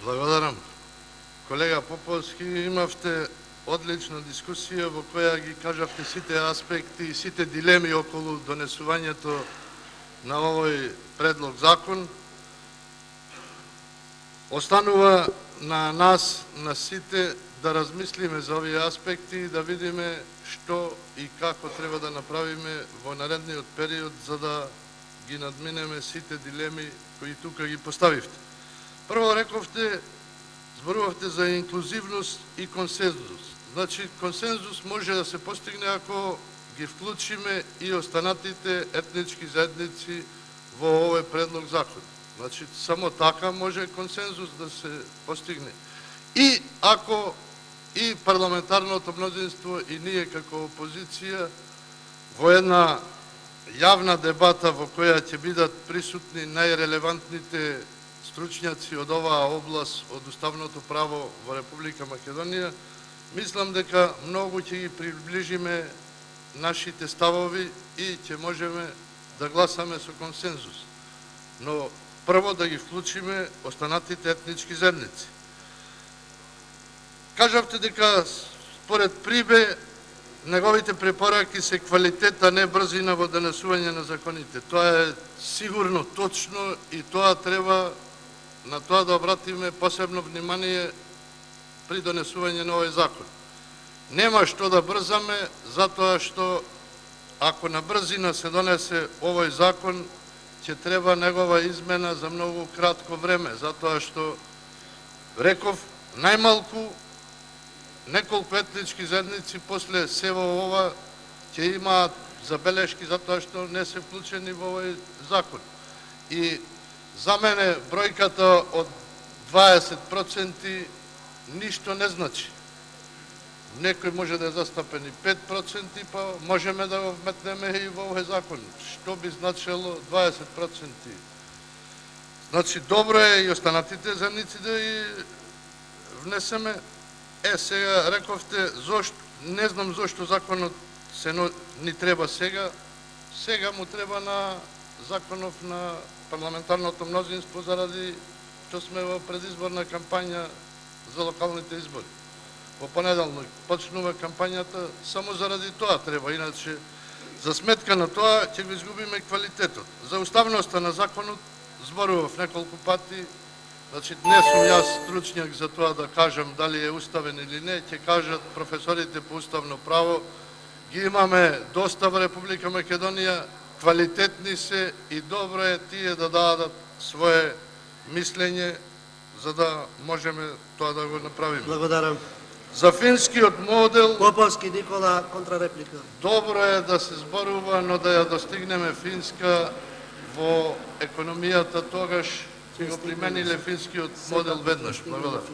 Благодарам. Колега Поповски, имавте одлична дискусија во која ги кажавте сите аспекти и сите дилеми околу донесувањето на овој предлог закон. Останува на нас, на сите, да размислиме за овие аспекти и да видиме што и како треба да направиме во наредниот период за да ги надминеме сите дилеми кои тука ги поставивте. Прво рековте, зборувавте за инклузивност и консензус. Значи, консензус може да се постигне ако ги вклучиме и останатите етнички заедници во овој предлог закон. Значи, само така може консензус да се постигне. И ако и парламентарното мнозинство и ние како опозиција во една јавна дебата во која ќе бидат присутни најрелевантните стручњаци од оваа област од уставното право во Република Македонија, мислам дека многу ќе ги приближиме нашите ставови и ќе можеме да гласаме со консензус. Но прво да ги вклучиме останатите етнички заедници. Кажавте дека според Прибе неговите препораки се квалитет, а не брзина во донесување на законите. Тоа е сигурно точно и тоа треба на тоа да обратиме посебно внимание при донесување на овој закон. Нема што да брзаме, затоа што ако на брзина се донесе овој закон, ќе треба негова измена за многу кратко време, затоа што, реков, најмалку неколку етнички заедници после сево ова ќе имаат забелешки затоа што не се вклучени во овој закон. И за мене бројката од 20% ништо не значи. Некој може да е застапен и 5%, па можеме да го вметнеме и во овој закон. Што би значило 20%? Значи, добро е и останатите заедници да и внесеме. Сега рековте, не знам зошто законот ни треба сега. Сега му треба на законов на парламентарното мнозинство заради што сме во предизборна кампања за локалните избори. Во понеделник почнува кампањата, само заради тоа треба, иначе за сметка на тоа ќе го изгубиме квалитетот. За уставноста на законот зборував неколку пати. Значи, не сум јас стручњак за тоа да кажам дали е уставен или не, ќе кажат професорите по уставно право. Ги имаме доста во Република Македонија, квалитетни се и добро е тие да дадат свое мислење за да можеме тоа да го направиме. Благодарам. За финскиот модел Поповски Никола, контрареплика. добро е да се зборува, но да ја достигнеме Финска во економијата, тогаш ќе го примениле финскиот модел веднаш. Благодарам.